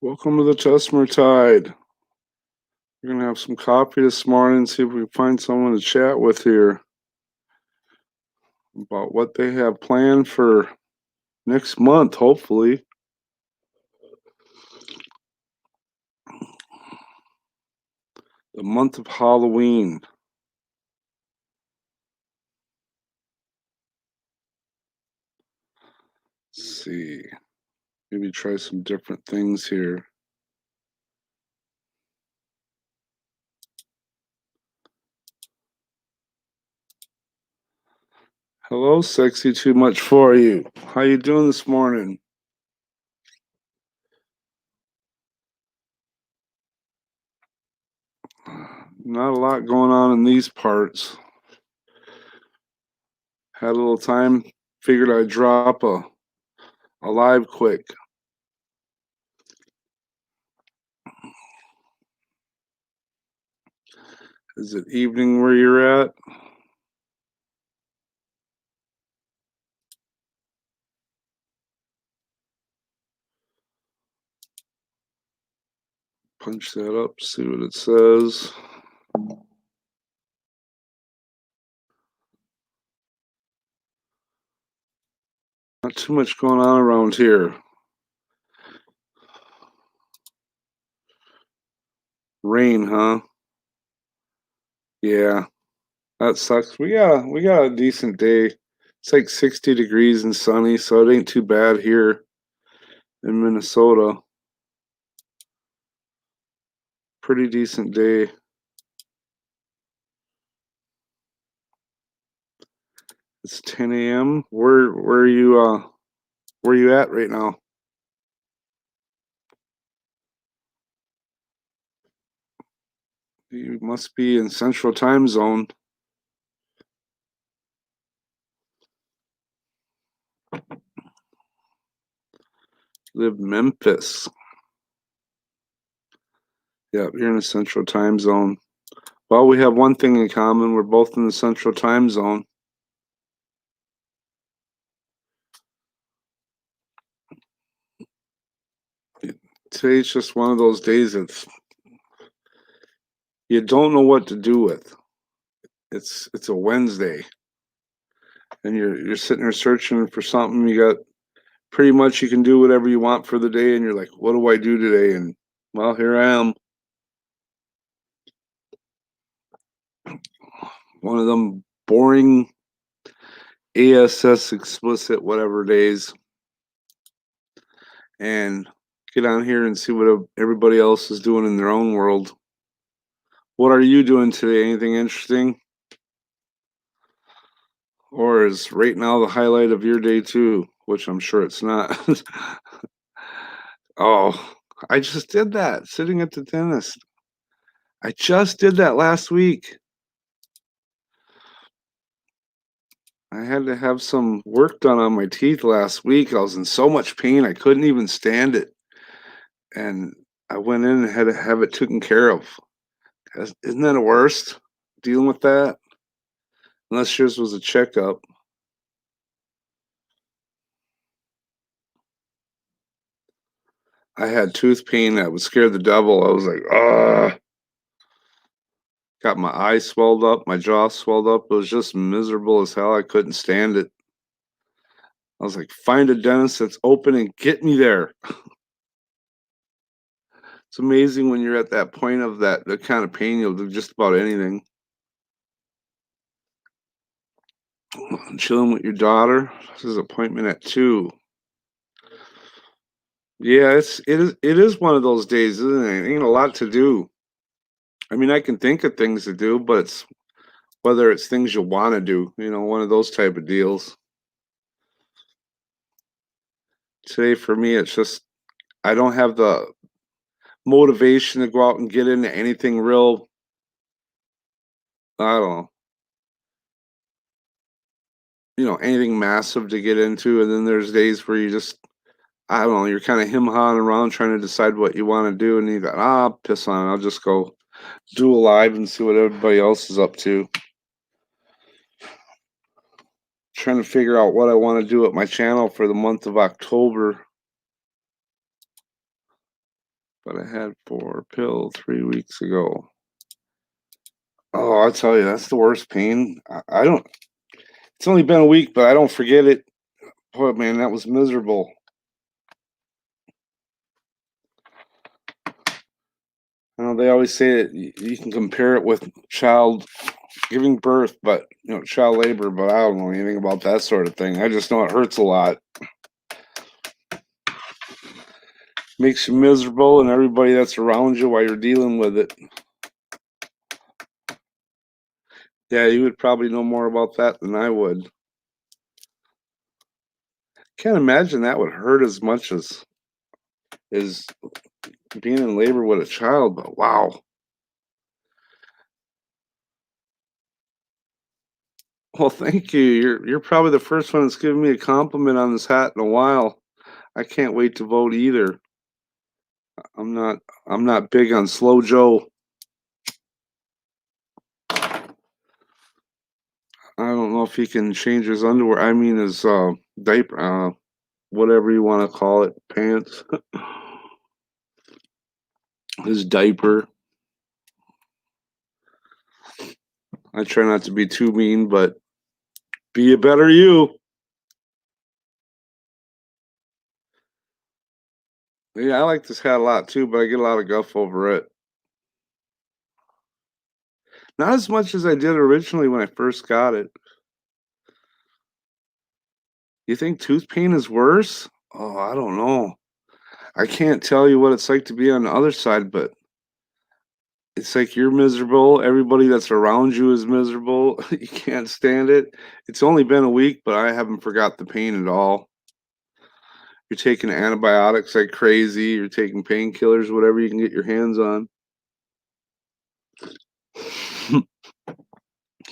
Welcome to the Tessmer Tide. We're gonna have some coffee this morning, see if we can find someone to chat with here about what they have planned for next month, hopefully. The month of Halloween. Let's see. Maybe try some different things here. Hello, sexy too much for you. How you doing this morning? Not a lot going on in these parts. Had a little time, figured I'd drop a live quick. Is it evening where you're at? Punch that up, see what it says. Not too much going on around here. Rain, huh? Yeah, that sucks. We got a decent day. It's like 60 degrees and sunny, so it ain't too bad here in Minnesota. Pretty decent day. It's 10 a.m. Where are you at right now? You must be in Central Time Zone. Live Memphis. Yeah, you're in the Central Time Zone. Well, we have one thing in common. We're both in the Central Time Zone. Today's just one of those days that you don't know what to do with. It's a Wednesday, and you're sitting there searching for something. You got pretty much you can do whatever you want for the day, and you're like, what do I do today? And well, here I am. One of them boring ASS explicit whatever days, and get on here and see what everybody else is doing in their own world. What are you doing today? Anything interesting? Or is right now the highlight of your day too? Which I'm sure it's not. Oh, I just did that sitting at the dentist. I just did that last week. I had to have some work done on my teeth last week. I was in so much pain I couldn't even stand it. And I went in and had to have it taken care of. Isn't that the worst? Dealing with that? Unless yours was a checkup. I had tooth pain that would scare the devil. I was like, ah. Got my eyes swelled up, my jaw swelled up. It was just miserable as hell. I couldn't stand it. I was like, find a dentist that's open and get me there. It's amazing when you're at that point of that kind of pain, you'll do just about anything. Chilling with your daughter. This is appointment at 2. Yeah, it is one of those days, isn't it? Ain't a lot to do. I mean, I can think of things to do, but it's whether it's things you want to do, one of those type of deals. Today for me, it's just I don't have the motivation to go out and get into anything real. I don't know, anything massive to get into. And then there's days where you just, I don't know, you're kind of him-hawing around trying to decide what you want to do. And you got, piss on it. I'll just go do a live and see what everybody else is up to. Trying to figure out what I want to do at my channel for the month of October. but I had 4 pill 3 weeks ago. Oh, I'll tell you, that's the worst pain. I don't. It's only been a week, but I don't forget it. Boy, man, that was miserable. I know they always say that you can compare it with child giving birth, but child labor. But I don't know anything about that sort of thing. I just know it hurts a lot, makes you miserable, and everybody that's around you while you're dealing with it. Yeah, you would probably know more about that than I would. Can't imagine that would hurt as much as being in labor with a child. But wow. Well, thank you. You're probably the first one that's given me a compliment on this hat in a while. I can't wait to vote either. I'm not I'm not big on slow Joe. I don't know if he can change his underwear. I mean his diaper, whatever you want to call it, pants. His diaper. I try not to be too mean, but be a better you. Yeah, I like this hat a lot too, but I get a lot of guff over it. Not as much as I did originally when I first got it. You think tooth pain is worse? Oh, I don't know. I can't tell you what it's like to be on the other side, but it's like you're miserable. Everybody that's around you is miserable. You can't stand it. It's only been a week, but I haven't forgot the pain at all. You're taking antibiotics like crazy. You're taking painkillers, whatever you can get your hands on.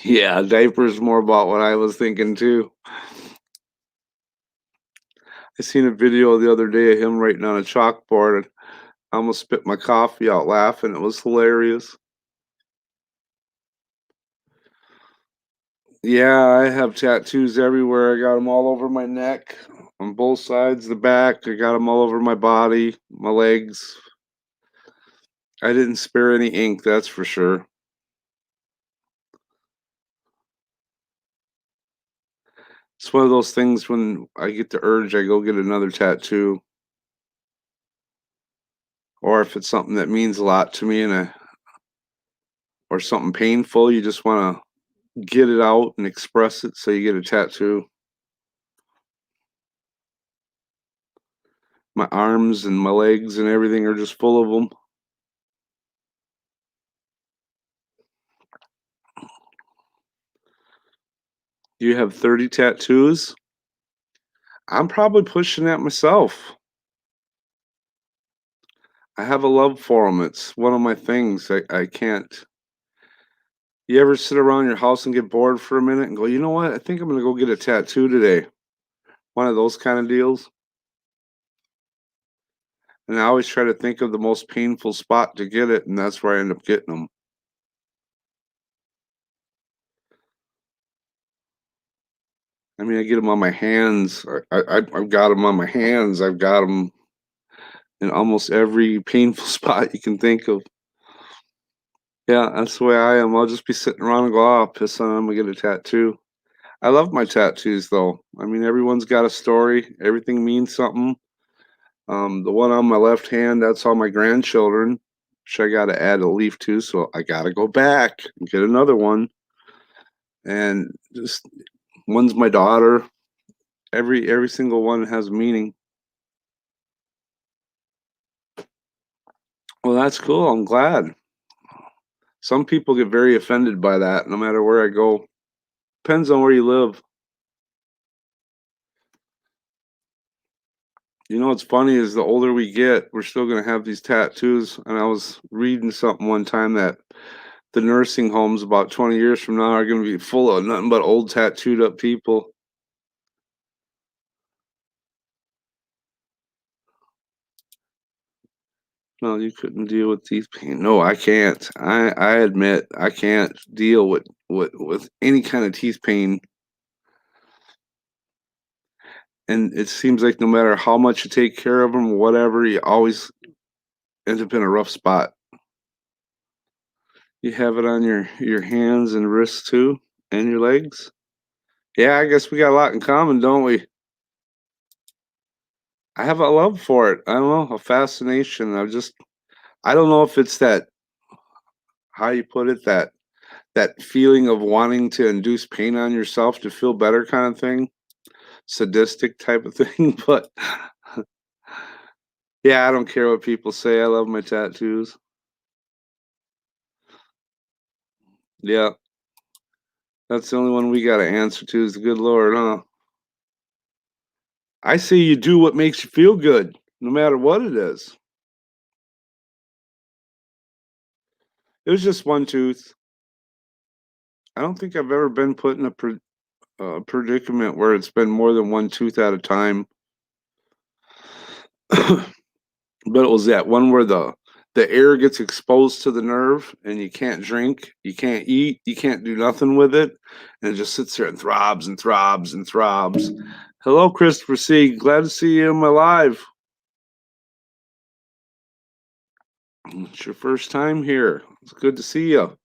Yeah, diapers more about what I was thinking too. I seen a video the other day of him writing on a chalkboard, and I almost spit my coffee out laughing. It was hilarious. Yeah, I have tattoos everywhere. I got them all over my neck, on both sides, the back. I got them all over my body, my legs. I didn't spare any ink, that's for sure. It's one of those things when I get the urge, I go get another tattoo. Or if it's something that means a lot to me or something painful, you just want to get it out and express it, so you get a tattoo. My arms and my legs and everything are just full of them. You have 30 tattoos? I'm probably pushing that myself. I have a love for them. It's one of my things. I can't. You ever sit around your house and get bored for a minute and go, you know what? I think I'm going to go get a tattoo today. One of those kind of deals. And I always try to think of the most painful spot to get it, and that's where I end up getting them. I mean, I get them on my hands. I've got them on my hands. I've got them in almost every painful spot you can think of. Yeah, that's the way I am. I'll just be sitting around and go, oh, I'll piss on them and get a tattoo. I love my tattoos, though. I mean, everyone's got a story. Everything means something. The one on my left hand, that's all my grandchildren, which I got to add a leaf to, so I got to go back and get another one. And just one's my daughter. Every single one has meaning. Well, that's cool. I'm glad. Some people get very offended by that, no matter where I go. Depends on where you live. You know what's funny is the older we get, we're still going to have these tattoos. And I was reading something one time that the nursing homes about 20 years from now are going to be full of nothing but old tattooed up people. No, you couldn't deal with teeth pain. No, I can't. I admit I can't deal with any kind of teeth pain. And it seems like no matter how much you take care of them, whatever, you always end up in a rough spot. You have it on your hands and wrists too, and your legs? Yeah, I guess we got a lot in common, don't we? I have a love for it. I don't know, a fascination. I don't know if it's that how you put it, that feeling of wanting to induce pain on yourself to feel better kind of thing, sadistic type of thing, but yeah, I don't care what people say. I love my tattoos. Yeah, that's the only one we got to answer to is the good Lord, huh? I say you do what makes you feel good, no matter what it is. It was just one tooth. I don't think I've ever been put in a predicament where it's been more than one tooth at a time. But it was that one where the air gets exposed to the nerve and you can't drink, you can't eat, you can't do nothing with it, and it just sits there and throbs and throbs and throbs. Hello, Christopher C. Glad to see you in my live. It's your first time here. It's good to see you.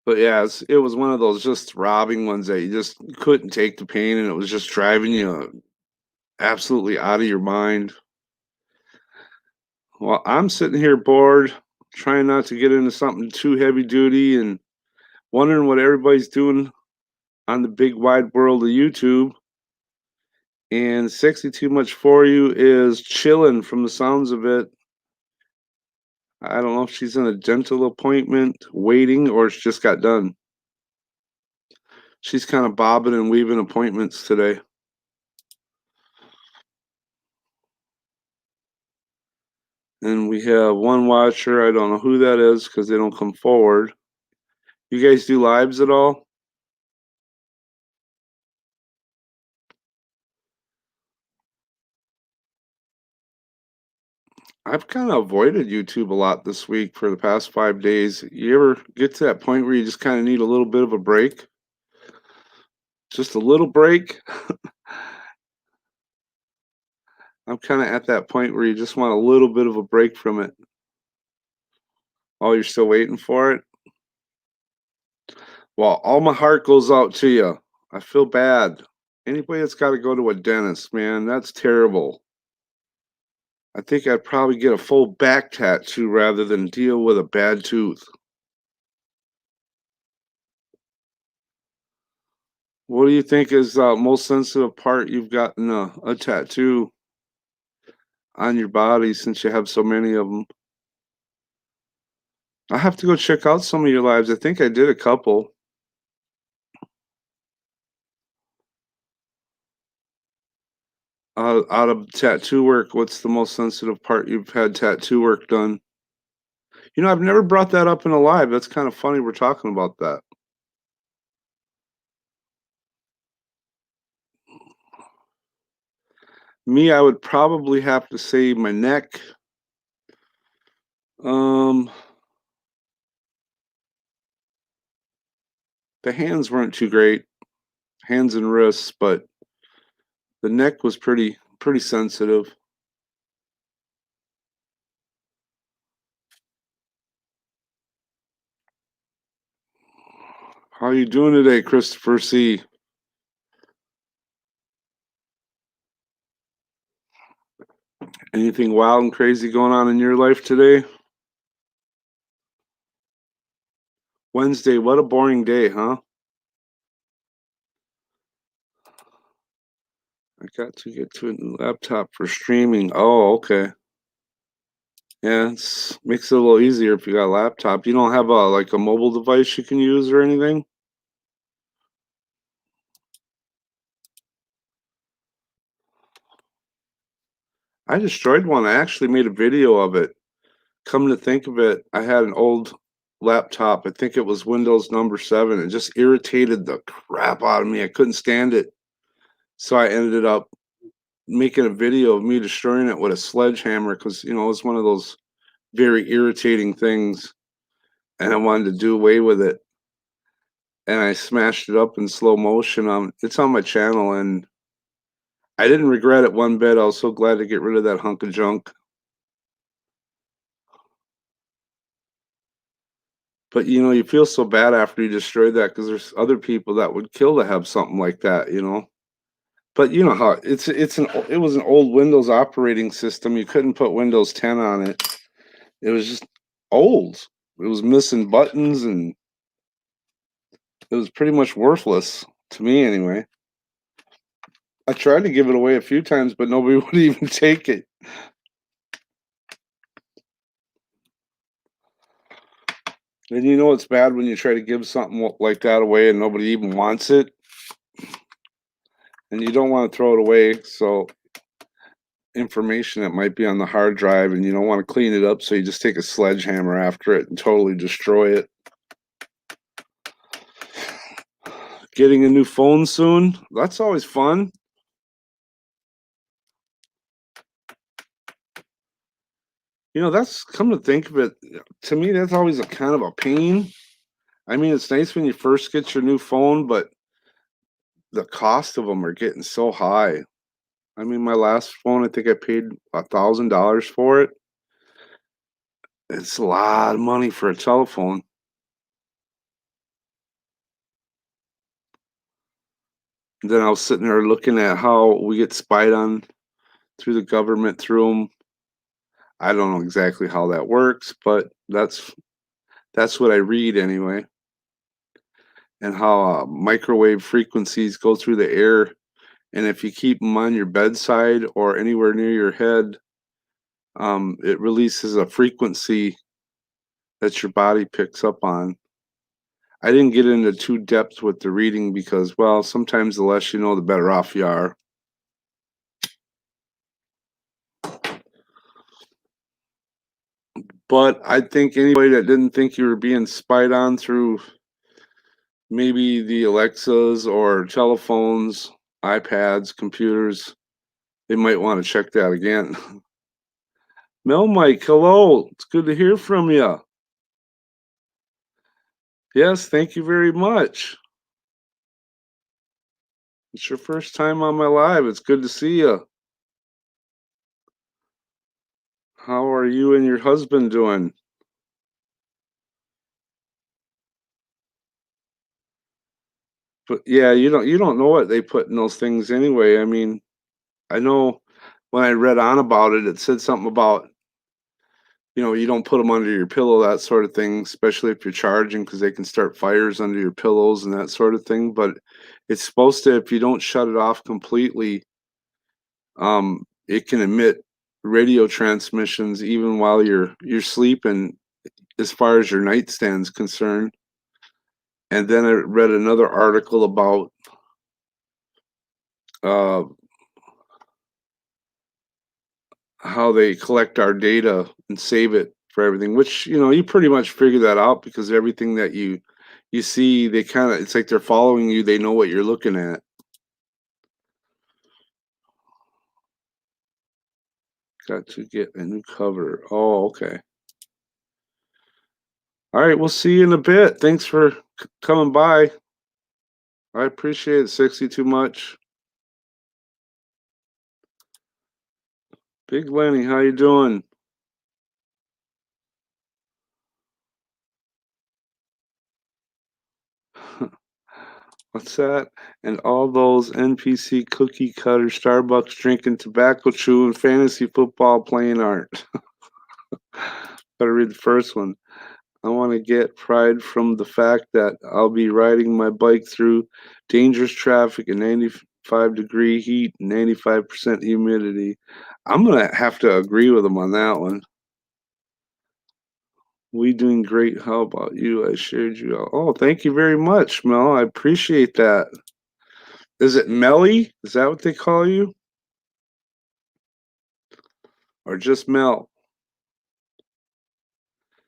But yeah, it was one of those just throbbing ones that you just couldn't take the pain, and it was just driving you absolutely out of your mind. Well, I'm sitting here bored, trying not to get into something too heavy duty and wondering what everybody's doing on the big wide world of YouTube. And Sexy Too Much For You is chilling from the sounds of it. I don't know if she's in a dental appointment waiting or she just got done. She's kind of bobbing and weaving appointments today. And we have one watcher. I don't know who that is because they don't come forward. You guys do lives at all? I've kind of avoided YouTube a lot this week for the past 5 days. You ever get to that point where you just kind of need a little bit of a break? Just a little break? I'm kind of at that point where you just want a little bit of a break from it. Oh, you're still waiting for it? Well, all my heart goes out to you. I feel bad. Anybody that's got to go to a dentist, man, that's terrible. I think I'd probably get a full back tattoo rather than deal with a bad tooth. What do you think is the most sensitive part you've gotten a tattoo on your body since you have so many of them? I have to go check out some of your lives. I think I did a couple. Out of tattoo work, what's the most sensitive part you've had tattoo work done? You know, I've never brought that up in a live. That's kind of funny we're talking about that. Me, I would probably have to say my neck. Um, the hands weren't too great, hands and wrists, but the neck was pretty sensitive. How are you doing today, Christopher C? Anything wild and crazy going on in your life today? Wednesday, what a boring day, huh? I got to get to a new laptop for streaming. Oh, okay. Yeah, it's makes it a little easier if you got a laptop. You don't have a like a mobile device you can use or anything? I destroyed one. I actually made a video of it. Come to think of it, I had an old laptop. I think it was Windows number 7. It just irritated the crap out of me. I couldn't stand it. So I ended up making a video of me destroying it with a sledgehammer because, you know, it was one of those very irritating things. And I wanted to do away with it. And I smashed it up in slow motion. It's on my channel, and I didn't regret it one bit. I was so glad to get rid of that hunk of junk. But, you feel so bad after you destroy that because there's other people that would kill to have something like that. But you know how it was an old Windows operating system. You couldn't put Windows 10 on it. It was just old. It was missing buttons and it was pretty much worthless to me anyway. I tried to give it away a few times, but nobody would even take it. And it's bad when you try to give something like that away and nobody even wants it, and you don't want to throw it away. So information that might be on the hard drive, and you don't want to clean it up, so you just take a sledgehammer after it and totally destroy it. Getting a new phone soon, that's always fun. That's, come to think of it, to me, that's always a kind of a pain. I mean, it's nice when you first get your new phone, but the cost of them are getting so high. I mean, my last phone, I think I paid $1,000 for it. It's a lot of money for a telephone. And then I was sitting there looking at how we get spied on through the government through them. I don't know exactly how that works, but that's what I read anyway. And how microwave frequencies go through the air, and if you keep them on your bedside or anywhere near your head, it releases a frequency that your body picks up on. I didn't get into too depth with the reading because, well, sometimes the less you know, the better off you are. But I think anybody that didn't think you were being spied on through maybe the Alexas or telephones, iPads, computers, they might want to check that again. Mel Mike, hello. It's good to hear from you. Yes, thank you very much. It's your first time on my live. It's good to see you. How are you and your husband doing? But yeah, you don't know what they put in those things anyway. I mean, I know when I read on about it, it said something about, you don't put them under your pillow, that sort of thing, especially if you're charging, because they can start fires under your pillows and that sort of thing. But it's supposed to, if you don't shut it off completely, it can emit radio transmissions even while you're sleeping, as far as your nightstand's concerned. And then I read another article about uh, how they collect our data and save it for everything, which you pretty much figure that out because everything that you see, they kind of, it's like they're following you, they know what you're looking at. Got to get a new cover. Oh, okay. All right, we'll see you in a bit. Thanks for coming by. I appreciate it, 62 much. Big Lenny, how you doing? What's that? And all those NPC cookie cutter Starbucks drinking tobacco chewing fantasy football playing art. Better read the first one. I want to get pride from the fact that I'll be riding my bike through dangerous traffic in 95-degree heat, 95% humidity. I'm going to have to agree with him on that one. We doing great. How about you? I shared you. Oh, thank you very much, Mel. I appreciate that. Is it Melly? Is that what they call you? Or just Mel?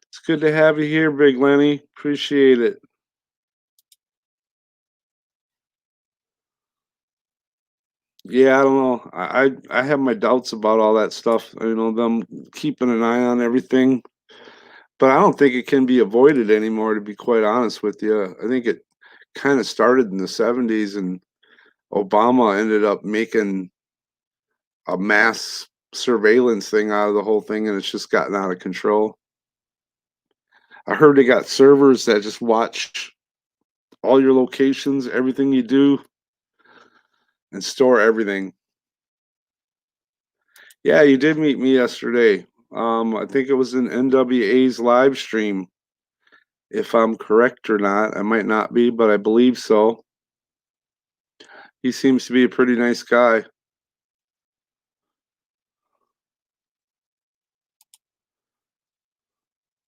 It's good to have you here, Big Lenny. Appreciate it. Yeah, I don't know. I have my doubts about all that stuff. Them keeping an eye on everything, but I don't think it can be avoided anymore. To be quite honest with you, I think it kind of started in the '70s, and Obama ended up making a mass surveillance thing out of the whole thing, and it's just gotten out of control. I heard they got servers that just watch all your locations, everything you do, and store everything. Yeah, you did meet me yesterday. I think it was in NWA's live stream. If I'm correct or not, I might not be, but I believe so. He seems to be a pretty nice guy.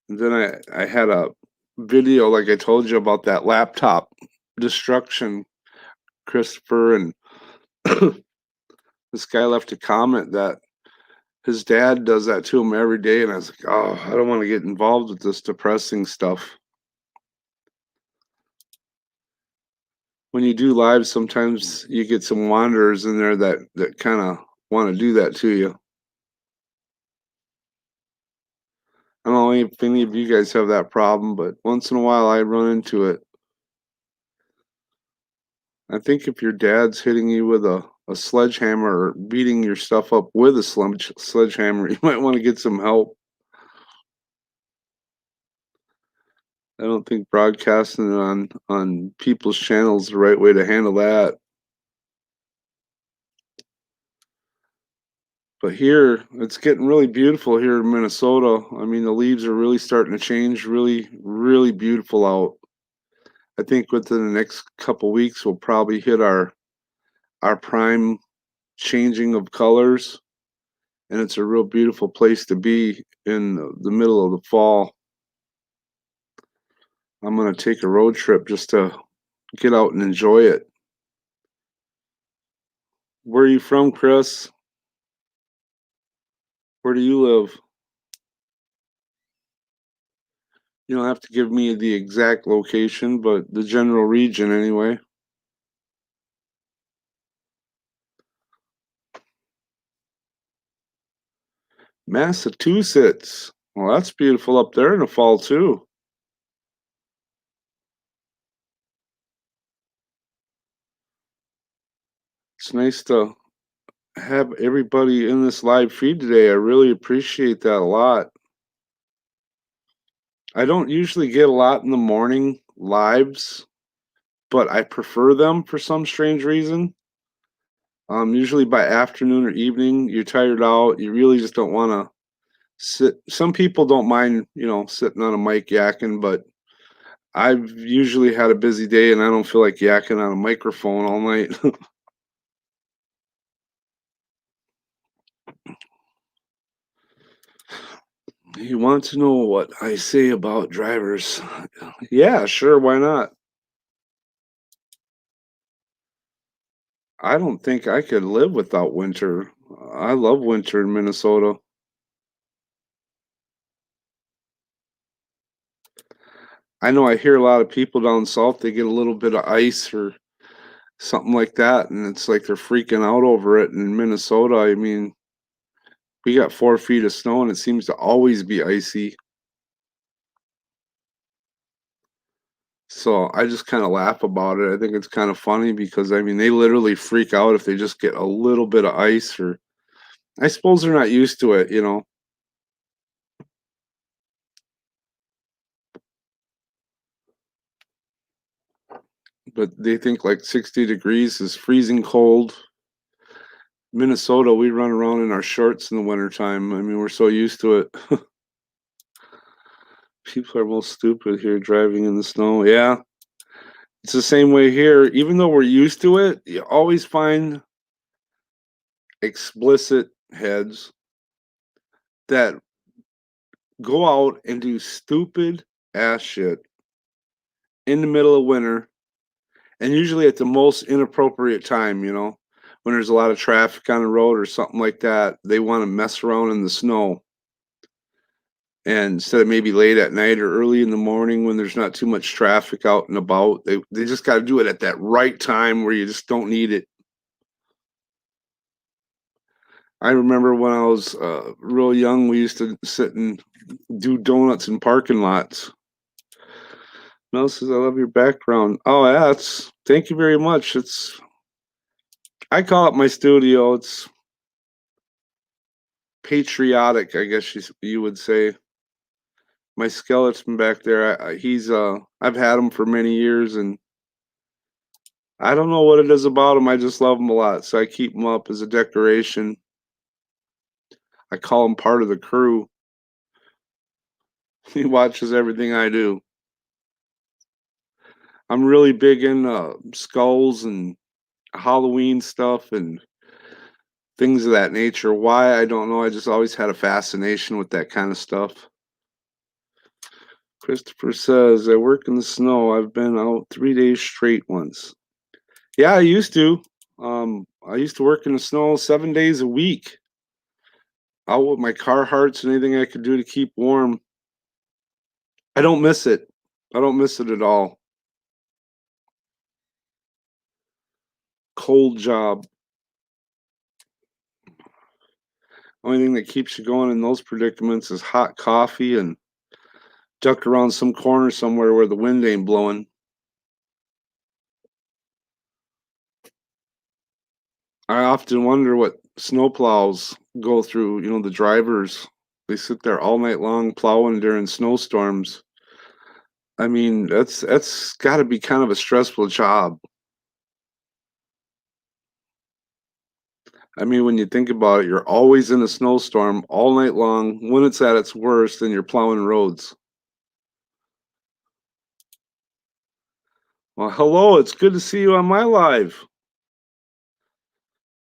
And then I had a video, like I told you, about that laptop destruction, Christopher, and this guy left a comment that his dad does that to him every day, and I was like, oh, I don't want to get involved with this depressing stuff. When you do live, sometimes you get some wanderers in there that kind of want to do that to you. I don't know if any of you guys have that problem, but once in a while I run into it. I think if your dad's hitting you with a sledgehammer or beating your stuff up with a sledgehammer, you might want to get some help. I don't think broadcasting it on people's channels is the right way to handle that. But here, it's getting really beautiful here in Minnesota. I mean, the leaves are really starting to change, really, really beautiful out. I think within the next couple weeks, we'll probably hit our prime changing of colors, and it's a real beautiful place to be in the middle of the fall. I'm going to take a road trip just to get out and enjoy it. Where are you from, Chris? Where do you live? You don't have to give me the exact location, but the general region anyway. Massachusetts. Well, that's beautiful up there in the fall, too. It's nice to have everybody in this live feed today. I really appreciate that a lot. I don't usually get a lot in the morning lives, but I prefer them for some strange reason. Usually by afternoon or evening, you're tired out. You really just don't want to sit. Some people don't mind, sitting on a mic yakking, but I've usually had a busy day and I don't feel like yakking on a microphone all night. You want to know what I say about drivers? Yeah, sure, why not? I don't think I could live without winter. I love winter in Minnesota. I know I hear a lot of people down south, they get a little bit of ice or something like that, and it's like they're freaking out over it. In Minnesota, I mean, we got 4 feet of snow and it seems to always be icy. So I just kind of laugh about it. I think it's kind of funny because I mean they literally freak out if they just get a little bit of ice, or I suppose they're not used to it. But they think like 60 degrees is freezing cold. Minnesota, we run around in our shorts in the wintertime. I mean, we're so used to it. People are most stupid here driving in the snow. Yeah, it's the same way here. Even though we're used to it, you always find explicit heads that go out and do stupid ass shit in the middle of winter, and usually at the most inappropriate time, when there's a lot of traffic on the road or something like that. They want to mess around in the snow. And instead of maybe late at night or early in the morning when there's not too much traffic out and about, they just got to do it at that right time where you just don't need it. I remember when I was real young, we used to sit and do donuts in parking lots. Mel says, "I love your background." Oh, yeah, thank you very much. I call it my studio. patriotic, I guess you would say. My skeleton back there, I've had him for many years, and I don't know what it is about him. I just love him a lot, so I keep him up as a decoration. I call him part of the crew. He watches everything I do. I'm really big in skulls and Halloween stuff and things of that nature. Why, I don't know. I just always had a fascination with that kind of stuff. Christopher says, I work in the snow. I've been out 3 days straight once. Yeah, I used to. I used to work in the snow 7 days a week. Out with my Carhartts and anything I could do to keep warm. I don't miss it. I don't miss it at all. Cold job. Only thing that keeps you going in those predicaments is hot coffee and duck around some corner somewhere where the wind ain't blowing. I often wonder what snowplows go through, the drivers. They sit there all night long plowing during snowstorms. I mean, that's got to be kind of a stressful job. I mean, when you think about it, you're always in a snowstorm all night long. When it's at its worst, and you're plowing roads. Well, hello, it's good to see you on my live.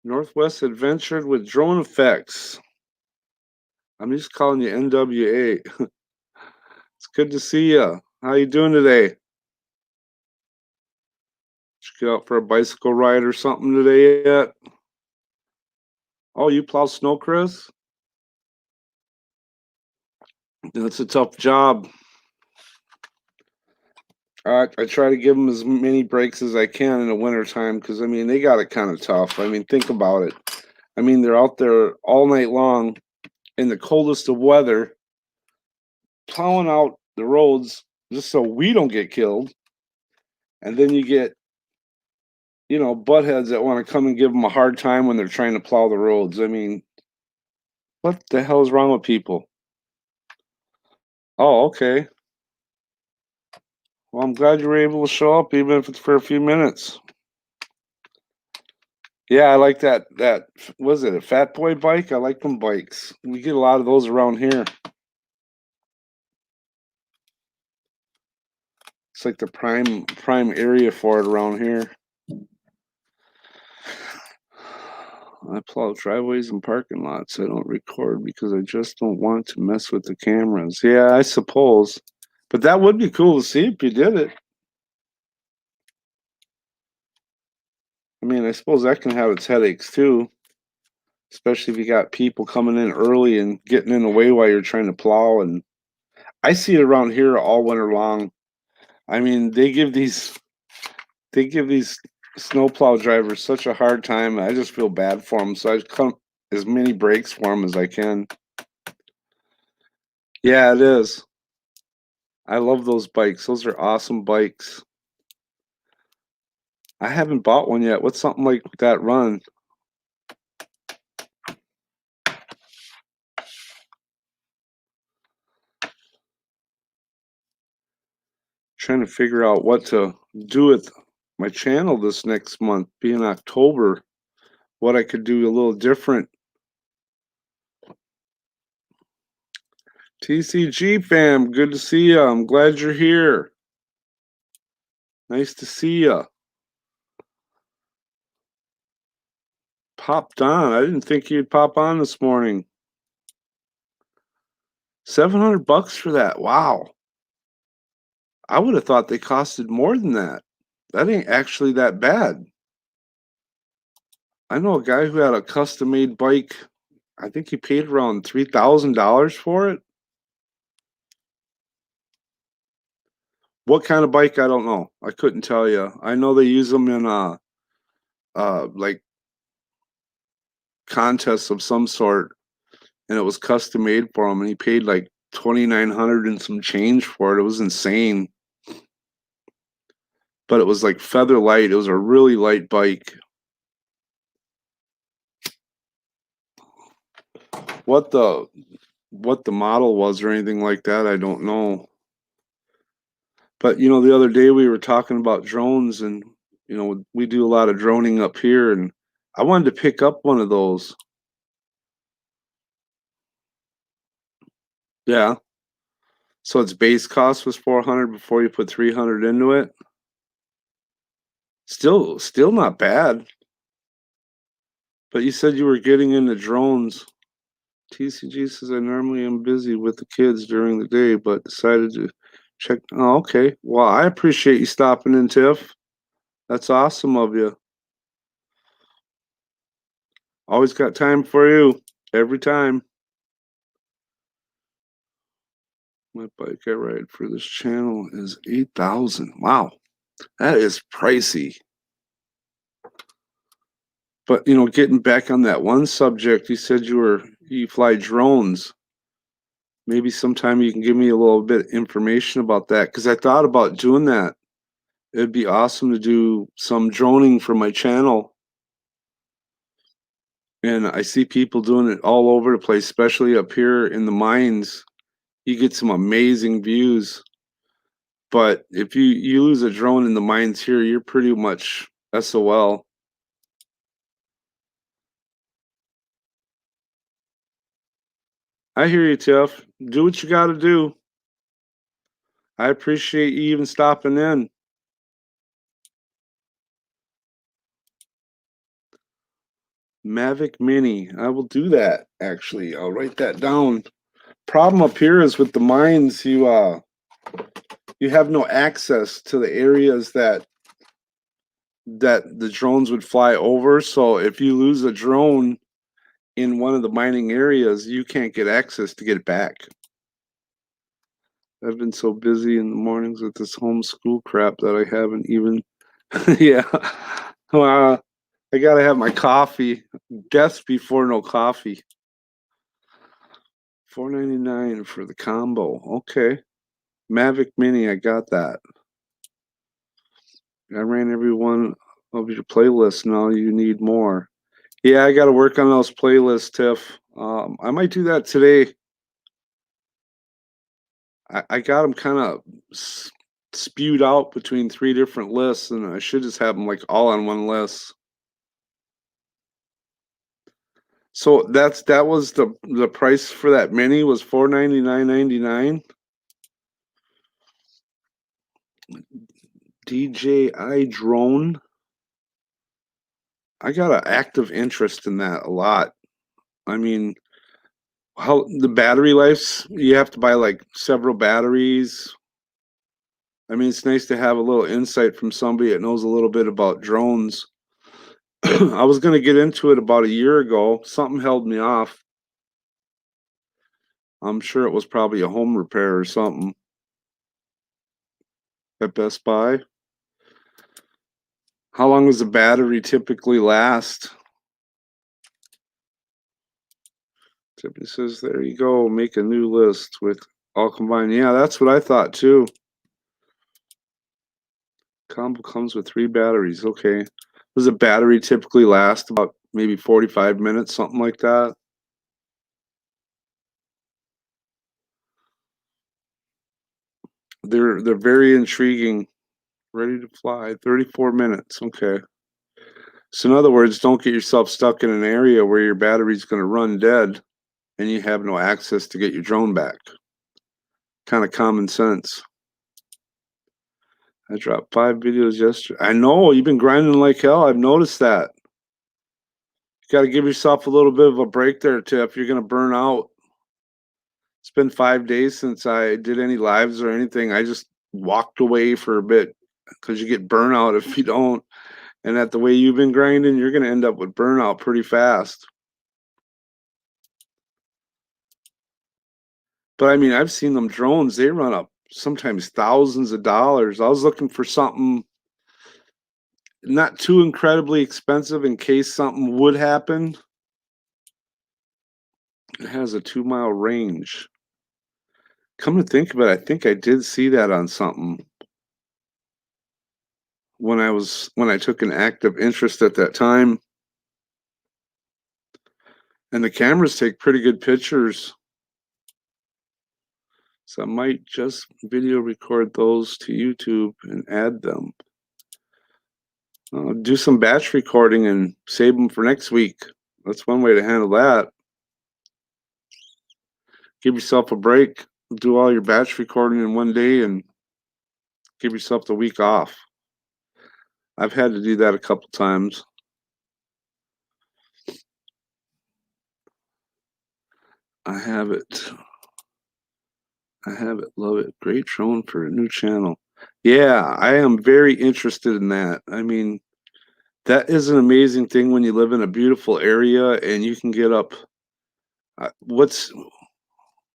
Northwest Adventured with Drone Effects. I'm just calling you NWA. It's good to see you. How you doing today? Did you get out for a bicycle ride or something today yet? Oh, you plow snow, Chris? That's a tough job. I try to give them as many breaks as I can in the wintertime because, I mean, they got it kind of tough. I mean, think about it. I mean, they're out there all night long in the coldest of weather, plowing out the roads just so we don't get killed. And then you get, buttheads that want to come and give them a hard time when they're trying to plow the roads. I mean, what the hell is wrong with people? Oh, okay. Well, I'm glad you were able to show up, even if it's for a few minutes. Yeah, I like that. Was it a Fat Boy bike? I like them bikes. We get a lot of those around here. It's like the prime area for it around here. I plow driveways and parking lots. I don't record because I just don't want to mess with the cameras. Yeah, I suppose. But that would be cool to see if you did it. I mean, I suppose that can have its headaches too, especially if you got people coming in early and getting in the way while you're trying to plow. And I see it around here all winter long. I mean, they give these snowplow drivers such a hard time. I just feel bad for them, so I come as many breaks for them as I can. Yeah, it is. I love those bikes. Those are awesome bikes. I haven't bought one yet. What's something like that run? Trying to figure out what to do with my channel this next month, being October. What I could do a little different. TCG fam, good to see you. I'm glad you're here. Nice to see you. Popped on. I didn't think you'd pop on this morning. $700 for that. Wow. I would have thought they costed more than that. That ain't actually that bad. I know a guy who had a custom made bike. I think he paid around $3,000 for it. What kind of bike? I don't know. I couldn't tell you. I know they use them in like contests of some sort, and it was custom made for him, and he paid like 2,900 and some change for it. It was insane. But it was like feather light. It was a really light bike. What the model was or anything like that, I don't know. But the other day we were talking about drones, and we do a lot of droning up here, and I wanted to pick up one of those. Yeah. So its base cost was 400 before you put 300 into it. Still not bad. But you said you were getting into drones. TCG says I normally am busy with the kids during the day, but decided to check. Oh, okay. Well, I appreciate you stopping in, Tiff. That's awesome of you. Always got time for you. Every time. My bike I ride for this channel is 8,000. Wow. That is pricey. But getting back on that one subject, you said you fly drones. Maybe sometime you can give me a little bit of information about that, because I thought about doing that. It'd be awesome to do some droning for my channel. And I see people doing it all over the place, especially up here in the mines. You get some amazing views. But if you lose a drone in the mines here, you're pretty much SOL. I hear you, Tiff. Do what you got to do. I appreciate you even stopping in. Mavic Mini. I will do that, actually. I'll write that down. Problem up here is with the mines, you have no access to the areas that the drones would fly over. So if you lose a drone in one of the mining areas, you can't get access to get it back. I've been so busy in the mornings with this homeschool crap that I haven't even yeah. I gotta have my coffee. Death before no coffee. $4.99 for the combo. Okay. Mavic Mini, I got that. I ran every one of your playlists. Now you need more. Yeah, I got to work on those playlists, Tiff. I might do that today. I got them kind of spewed out between 3 different lists, and I should just have them like all on one list. So that was the price for that mini was $499.99. DJI drone. I got an active interest in that a lot. I mean, how the battery lives, you have to buy like several batteries. I mean, it's nice to have a little insight from somebody that knows a little bit about drones. I was going to get into it about a year ago. Something held me off. I'm sure it was probably a home repair or something at Best Buy. How long does the battery typically last? Tiffany says, there you go. Make a new list with all combined. Yeah, that's what I thought too. Combo comes with 3 batteries. Okay. Does a battery typically last about maybe 45 minutes, something like that? They're very intriguing. Ready to fly. 34 minutes. Okay. So in other words, don't get yourself stuck in an area where your battery's going to run dead and you have no access to get your drone back. Kind of common sense. I dropped 5 videos yesterday. I know you've been grinding like hell. I've noticed that. You got to give yourself a little bit of a break there, Tiff. You're going to burn out. It's been 5 days since I did any lives or anything. I just walked away for a bit because you get burnout if you don't. And at the way you've been grinding, you're going to end up with burnout pretty fast. But I mean, I've seen them drones, they run up sometimes thousands of dollars. I was looking for something not too incredibly expensive in case something would happen. It has a 2-mile range. Come to think of it, I think I did see that on something when I took an active interest at that time. And the cameras take pretty good pictures. So I might just video record those to YouTube and add them. Do some batch recording and save them for next week. That's one way to handle that. Give yourself a break. Do all your batch recording in one day and give yourself the week off. I've had to do that a couple times. I have it. I have it. Love it. Great drone for a new channel. Yeah, I am very interested in that. I mean, that is an amazing thing when you live in a beautiful area and you can get up. What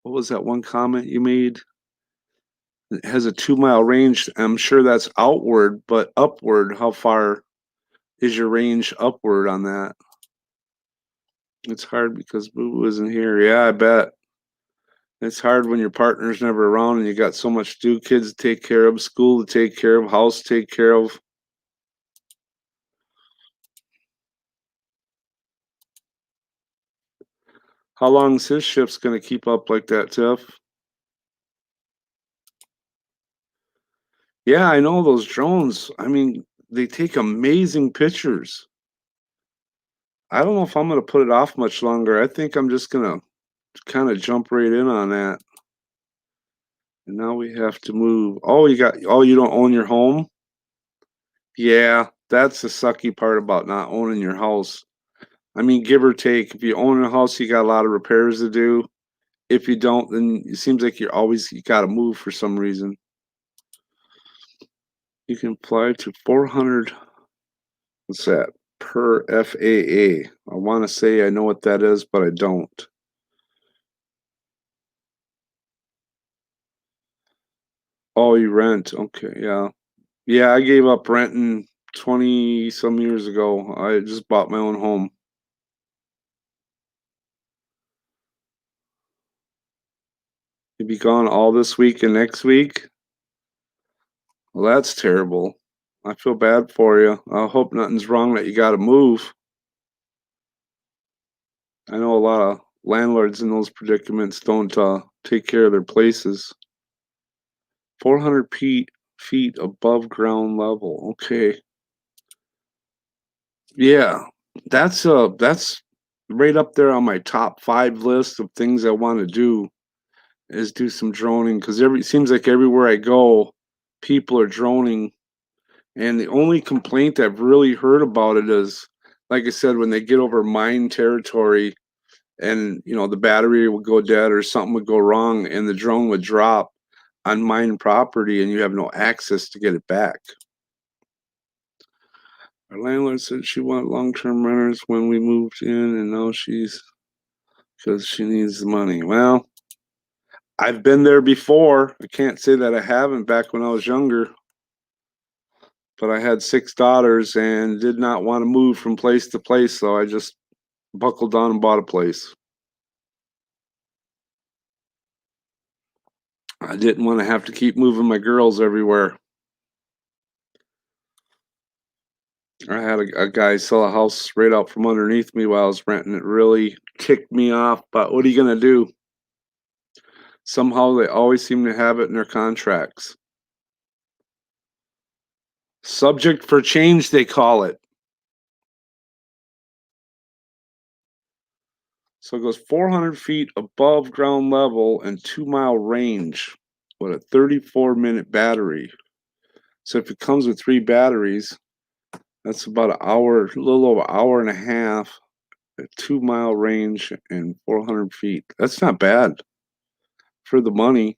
was that one comment you made? It has a 2 mile range. I'm sure that's outward, but upward, how far is your range upward on that? It's hard because Boo Boo isn't here. Yeah, I bet. It's hard when your partner's never around and you got so much to do, kids to take care of, school to take care of, house to take care of. How long is his shift's going to keep up like that, Tiff? Yeah, I know those drones. I mean, they take amazing pictures. I don't know if I'm going to put it off much longer. I think I'm just going to kind of jump right in on that. And now we have to move. Oh, you don't own your home? Yeah, that's the sucky part about not owning your house. I mean, give or take, if you own a house, you got a lot of repairs to do. If you don't, then it seems like you got to move for some reason. You can apply to 400, what's that, per FAA. I want to say I know what that is, but I don't. Oh, you rent. Okay, yeah. Yeah, I gave up renting 20 some years ago. I just bought my own home. You'll be gone all this week and next week? Well, that's terrible. I feel bad for you. I hope nothing's wrong that you got to move. I know a lot of landlords in those predicaments don't take care of their places. 400 feet above ground level. Okay. Yeah, that's right up there on my top 5 list of things I want to do is do some droning because it seems like everywhere I go, people are droning. And the only complaint I've really heard about it is, like I said, when they get over mine territory and the battery would go dead or something would go wrong and the drone would drop on mine property and you have no access to get it back. Our landlord said she wanted long-term renters when we moved in, and now because she needs the money. Well, I've been there before. I can't say that I haven't back when I was younger, but I had 6 daughters and did not want to move from place to place, so I just buckled down and bought a place. I didn't want to have to keep moving my girls everywhere. I had a guy sell a house right out from underneath me while I was renting. It really ticked me off, but what are you going to do? Somehow they always seem to have it in their contracts. Subject for change, they call it. So it goes 400 feet above ground level and 2 mile range with a 34-minute battery. So if it comes with 3 batteries, that's about an hour, a little over an hour and a half, a 2 mile range and 400 feet. That's not bad for the money.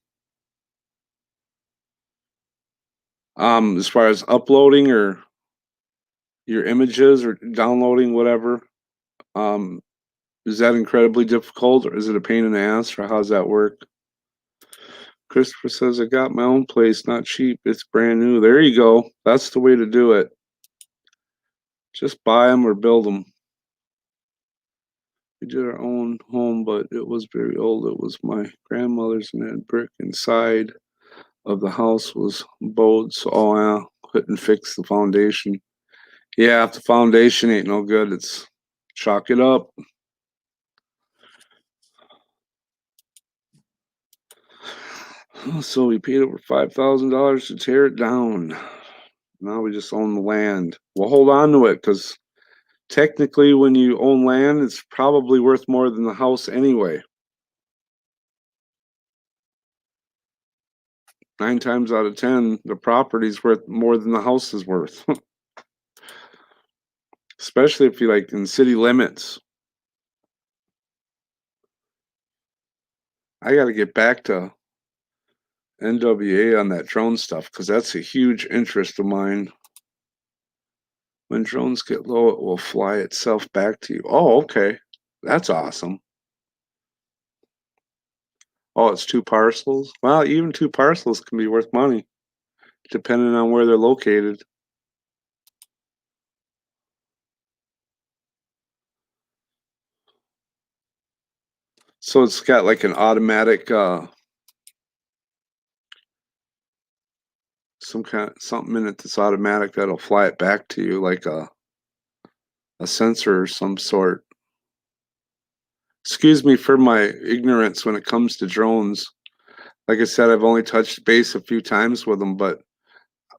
As far as uploading or your images or downloading whatever, um, is that incredibly difficult or is it a pain in the ass or how does that work? Christopher says, I got my own place, not cheap. It's brand new. There you go. That's the way to do it. Just buy them or build them. We did our own home, but it was very old. It was my grandmother's and had brick inside of the house was bowed. So, yeah, couldn't fix the foundation. Yeah, if the foundation ain't no good, it's chalk it up. So we paid over $5,000 to tear it down. Now we just own the land. We'll hold on to it because technically, when you own land, it's probably worth more than the house anyway. 9 times out of 10, the property's worth more than the house is worth. Especially if you like in city limits. I got to get back to NWA on that drone stuff because that's a huge interest of mine. When drones get low, it will fly itself back to you. Oh, okay. That's awesome. Oh, it's 2 parcels? Well, even 2 parcels can be worth money, depending on where they're located. So it's got like an automatic something in it that's automatic that'll fly it back to you, like a sensor or some sort. Excuse me for my ignorance when it comes to drones. Like I said, I've only touched base a few times with them, but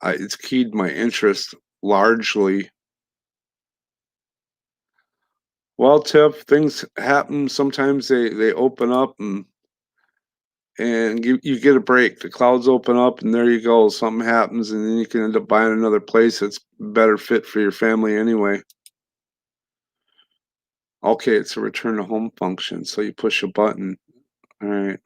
it's keyed my interest largely. Well, Tiff, things happen. Sometimes they open up and you get a break. The clouds open up and there you go. Something happens and then you can end up buying another place that's better fit for your family anyway. Okay, it's a return to home function. So you push a button. All right.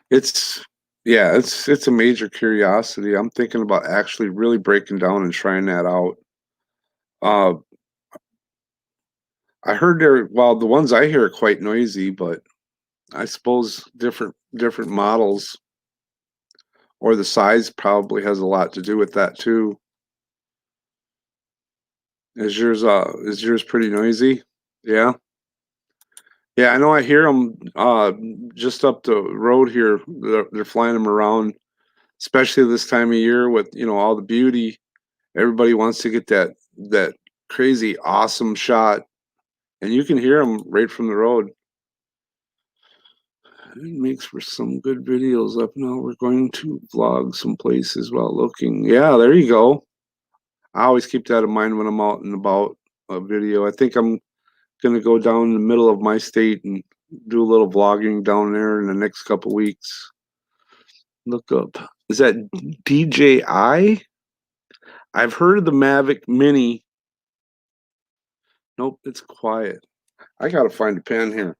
It's yeah, it's a major curiosity. I'm thinking about actually really breaking down and trying that out. Uh, I heard well, the ones I hear are quite noisy, but I suppose different models or the size probably has a lot to do with that too. Is yours pretty noisy? Yeah. Yeah, I know I hear them just up the road here. They're flying them around, especially this time of year with, all the beauty. Everybody wants to get that crazy awesome shot, and you can hear them right from the road. It makes for some good videos. Up now, we're going to vlog some places while looking. Yeah, there you go. I always keep that in mind when I'm out and about a video. I think I'm gonna go down in the middle of my state and do a little vlogging down there in the next couple weeks. Look up. Is that DJI? I've heard of the Mavic Mini. Nope, it's quiet. I gotta find a pen here.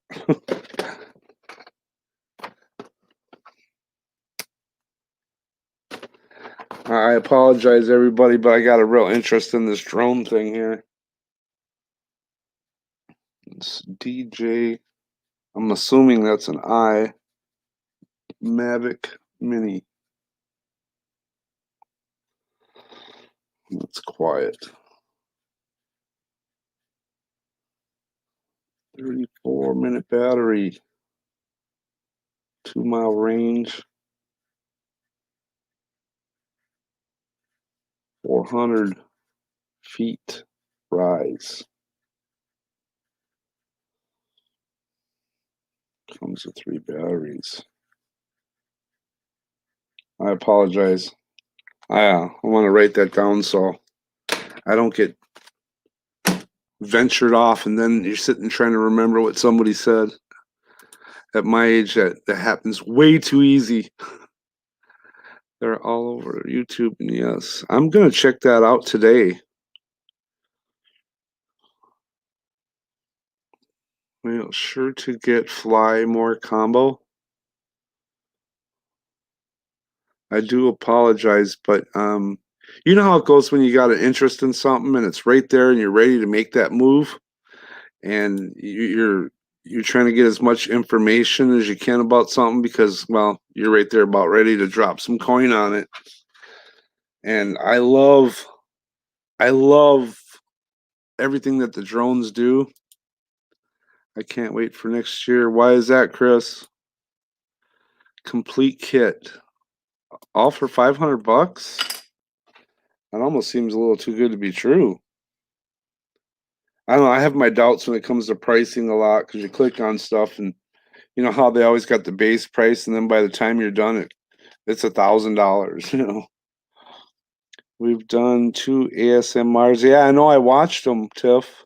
I apologize, everybody, but I got a real interest in this drone thing here. It's DJ. I'm assuming that's an I. Mavic Mini. It's quiet. 34-minute battery. 2-mile range. 400 feet rise. Comes with 3 batteries. I apologize. I want to write that down so I don't get ventured off and then you're sitting trying to remember what somebody said. At my age, that happens way too easy. They're all over YouTube, and yes, I'm gonna check that out today. Well, sure to get fly more combo. I do apologize, but you know how it goes when you got an interest in something and it's right there and you're ready to make that move, and you're trying to get as much information as you can about something because, well, you're right there about ready to drop some coin on it. And I love everything that the drones do. I can't wait for next year. Why is that, Chris? Complete kit. All for $500? That almost seems a little too good to be true. I don't know. I have my doubts when it comes to pricing a lot because you click on stuff and You know how they always got the base price, and then by the time you're done, it's $1,000. We've done 2 ASMRs. Yeah, I know I watched them, Tiff.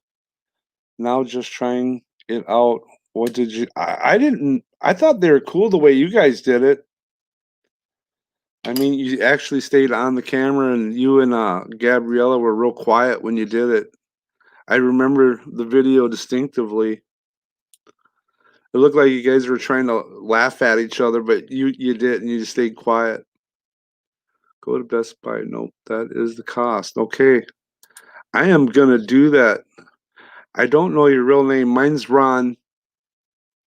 Now just trying it out. What did you I didn't I thought they were cool the way you guys did it. I mean, you actually stayed on the camera and you and Gabriella were real quiet when you did it. I remember the video distinctively. It looked like you guys were trying to laugh at each other, but you didn't. You just stayed quiet. Go to Best Buy. Nope, that is the cost. Okay. I am gonna do that. I don't know your real name. Mine's Ron.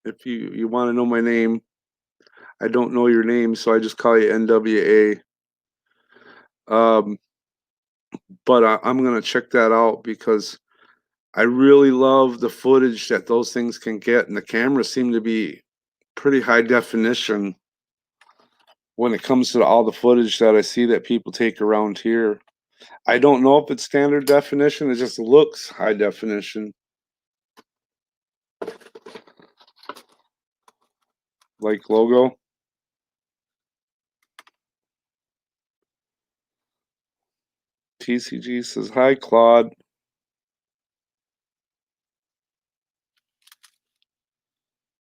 If you want to know my name, I don't know your name, so I just call you NWA. Um, but I'm gonna check that out because I really love the footage that those things can get, and the cameras seem to be pretty high definition when it comes to all the footage that I see that people take around here. I don't know if it's standard definition, it just looks high definition. Like logo. TCG says, hi, Claude.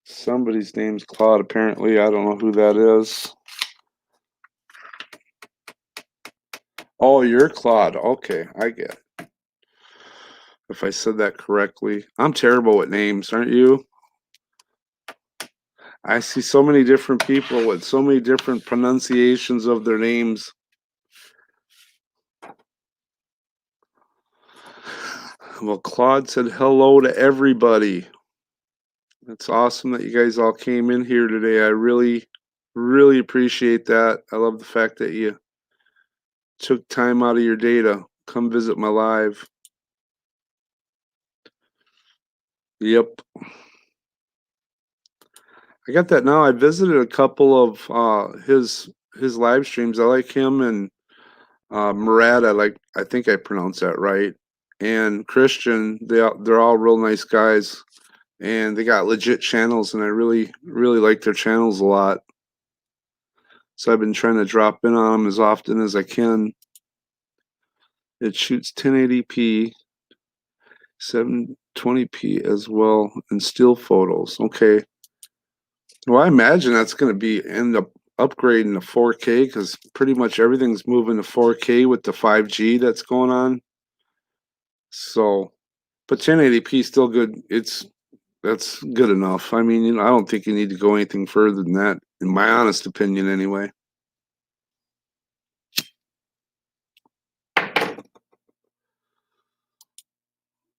Somebody's name's Claude, apparently. I don't know who that is. Oh, you're Claude. Okay, I get it. If I said that correctly. I'm terrible with names, aren't you? I see so many different people with so many different pronunciations of their names. Well, Claude said hello to everybody. It's awesome that you guys all came in here today. I really, really appreciate that. I love the fact that you took time out of your day to come visit my live. Yep. I got that now. I visited a couple of his live streams. I like him and Murad. I think I pronounced that right. And Christian. They're all real nice guys, and they got legit channels. And I really really like their channels a lot. So I've been trying to drop in on them as often as I can. It shoots 1080p, 720p as well, and still photos. Okay. Well, I imagine that's going to be end up upgrading to 4K because pretty much everything's moving to 4K with the 5G that's going on. So, but 1080p is still good. That's good enough. I mean, I don't think you need to go anything further than that, in my honest opinion, anyway.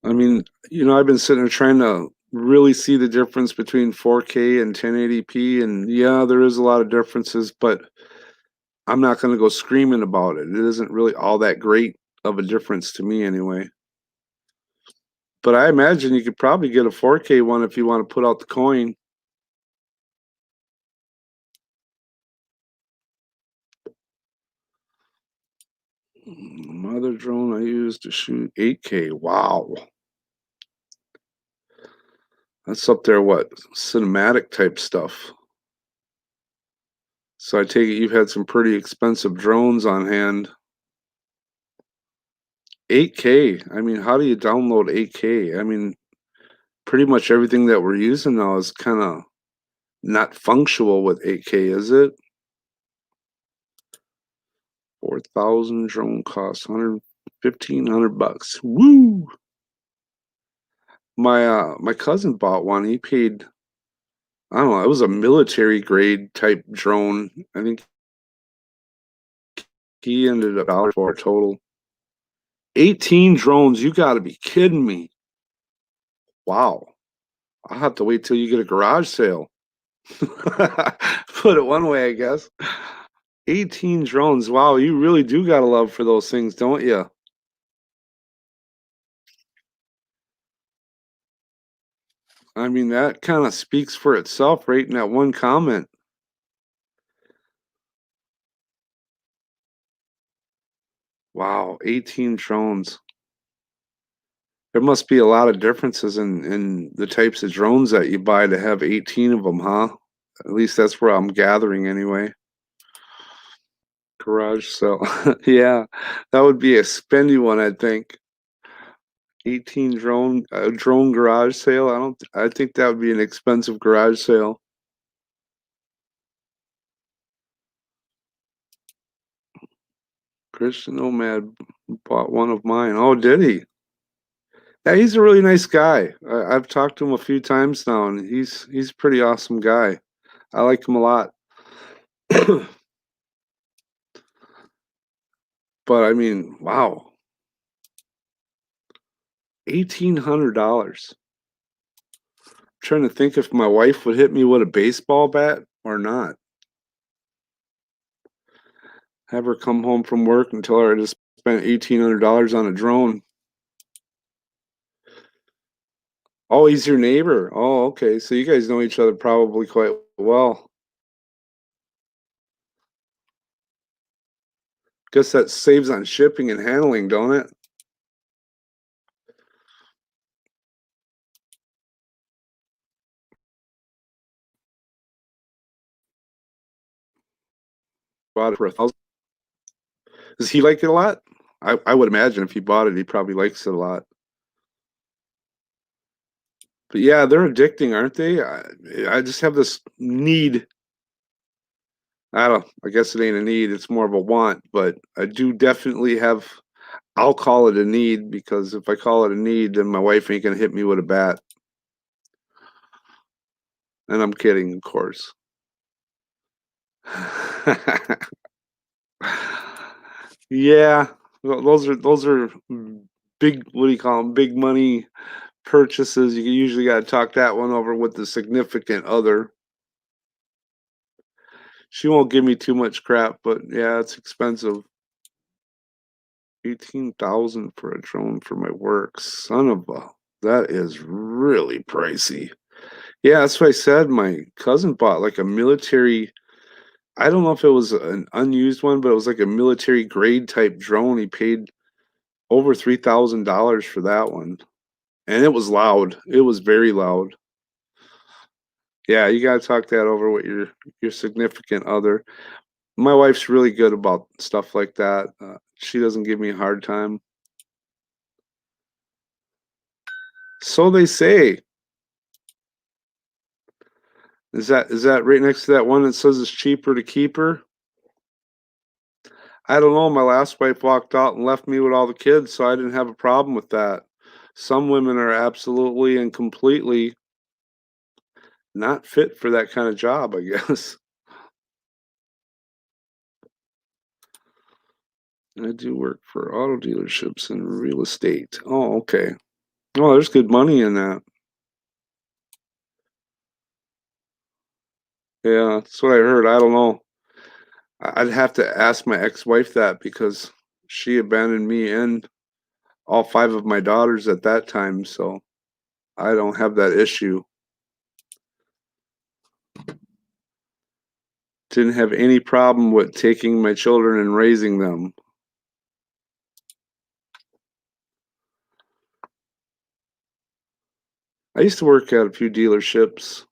I mean, I've been sitting there trying to really see the difference between 4K and 1080p, and yeah, there is a lot of differences, but I'm not going to go screaming about it. It isn't really all that great of a difference to me anyway. But I imagine you could probably get a 4K one if you want to put out the coin. Mother drone I used to shoot 8K. Wow. That's up there, what? Cinematic type stuff. So I take it you've had some pretty expensive drones on hand. 8K. I mean, how do you download 8K? I mean, pretty much everything that we're using now is kind of not functional with 8K, is it? 4,000 drone costs 1,500 bucks. Woo! My cousin bought one. He paid, I don't know, it was a military grade type drone. I think he ended up $1 for a total. 18 drones. You got to be kidding me. Wow. I'll have to wait till you get a garage sale. Put it one way, I guess. 18 drones. Wow, you really do got a love for those things, don't you? I mean, that kind of speaks for itself right in that one comment. Wow, 18 drones. There must be a lot of differences in the types of drones that you buy to have 18 of them, huh? At least that's where I'm gathering anyway. Garage sale. Yeah, that would be a spendy one, I think. 18 drone garage sale. I think that would be an expensive garage sale. Christian Nomad bought one of mine. Oh, did he? Yeah, he's a really nice guy. I've talked to him a few times now, and he's a pretty awesome guy. I like him a lot. But I mean, wow, $1,800. Trying to think if my wife would hit me with a baseball bat or not. Have her come home from work and tell her I just spent $1,800 on a drone. Oh, he's your neighbor. Oh, okay. So you guys know each other probably quite well. Guess that saves on shipping and handling, don't it? Bought it for 1,000. Does he like it a lot? I would imagine if he bought it, he probably likes it a lot. But yeah, they're addicting, aren't they? I just have this need. I guess it ain't a need, it's more of a want, but I do definitely have, I'll call it a need because if I call it a need, then my wife ain't gonna hit me with a bat. And I'm kidding, of course. Yeah, those are big, what do you call them? Big money purchases. You usually got to talk that one over with the significant other. She won't give me too much crap, but yeah, it's expensive. 18,000 for a drone for my work. Son of a, that is really pricey. Yeah, that's what I said. My cousin bought like a military, I don't know if it was an unused one, but it was like a military grade type drone. He paid over $3,000 for that one. And it was loud. It was very loud. Yeah, you gotta talk that over with your significant other. My wife's really good about stuff like that. She doesn't give me a hard time. So they say. Is that right next to that one that says it's cheaper to keep her? I don't know. My last wife walked out and left me with all the kids, so I didn't have a problem with that. Some women are absolutely and completely not fit for that kind of job, I guess. I do work for auto dealerships and real estate. Oh, okay. Oh, there's good money in that. Yeah, that's what I heard. I don't know. I'd have to ask my ex-wife that because she abandoned me and all five of my daughters at that time, so I don't have that issue. Didn't have any problem with taking my children and raising them. I used to work at a few dealerships.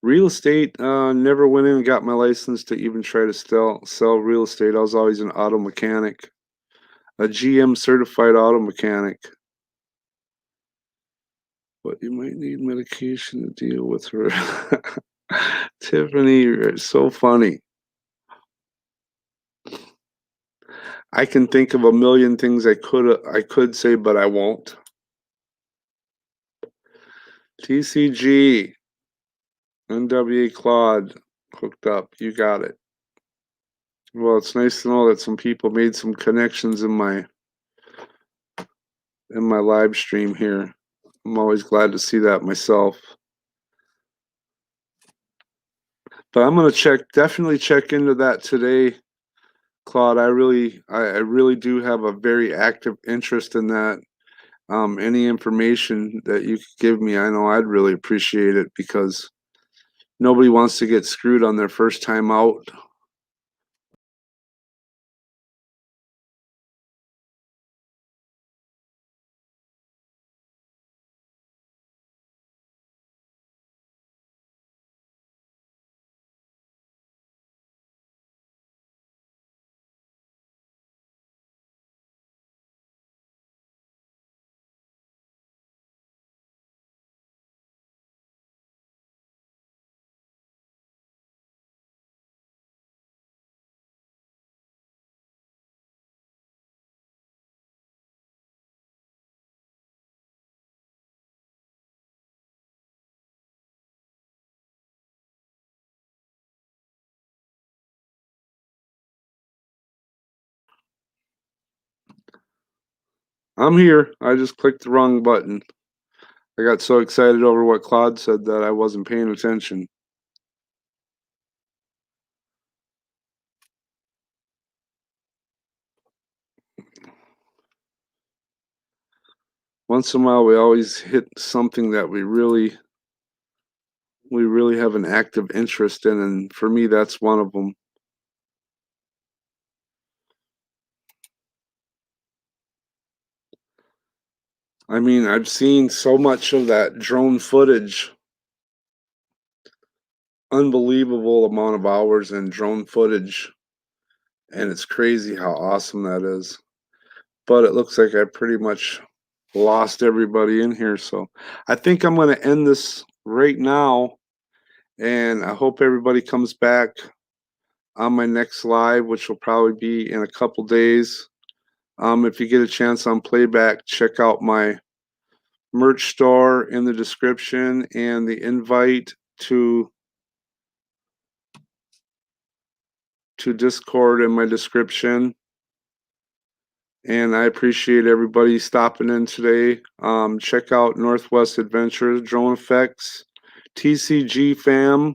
Real estate, never went in and got my license to even try to sell real estate. I was always an auto mechanic, a GM certified auto mechanic. But you might need medication to deal with her. Tiffany, you're so funny. I can think of a million things I could say, but I won't. TCG, NWA Claude, hooked up. You got it. Well, it's nice to know that some people made some connections in my live stream here. I'm always glad to see that myself. But I'm gonna definitely check into that today, Claude. I really do have a very active interest in that. Any information that you could give me, I know I'd really appreciate it because nobody wants to get screwed on their first time out. I'm here. I just clicked the wrong button. I got so excited over what Claude said that I wasn't paying attention. Once in a while, we always hit something that we really have an active interest in, and for me, that's one of them. I mean, I've seen so much of that drone footage, unbelievable amount of hours in drone footage, and it's crazy how awesome that is. But it looks like I pretty much lost everybody in here, so I think I'm going to end this right now, and I hope everybody comes back on my next live, which will probably be in a couple days. If you get a chance on playback, check out my merch store in the description and the invite to Discord in my description. And I appreciate everybody stopping in today. Check out Northwest Adventures, Drone Effects, TCG Fam,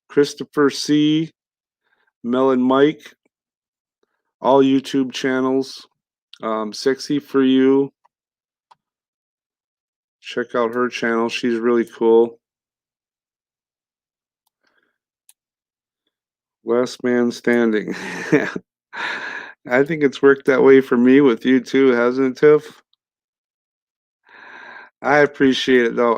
Christopher C, Mel and Mike, all YouTube channels. Sexy for You. Check out her channel. She's really cool. Last man standing. I think it's worked that way for me with you too, hasn't it, Tiff? I appreciate it though.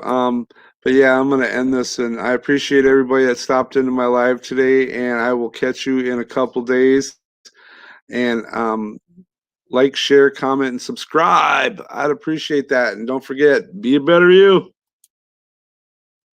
But yeah, I'm gonna end this, and I appreciate everybody that stopped into my live today, and I will catch you in a couple days. And like, share, comment, and subscribe. I'd appreciate that. And don't forget, be a better you.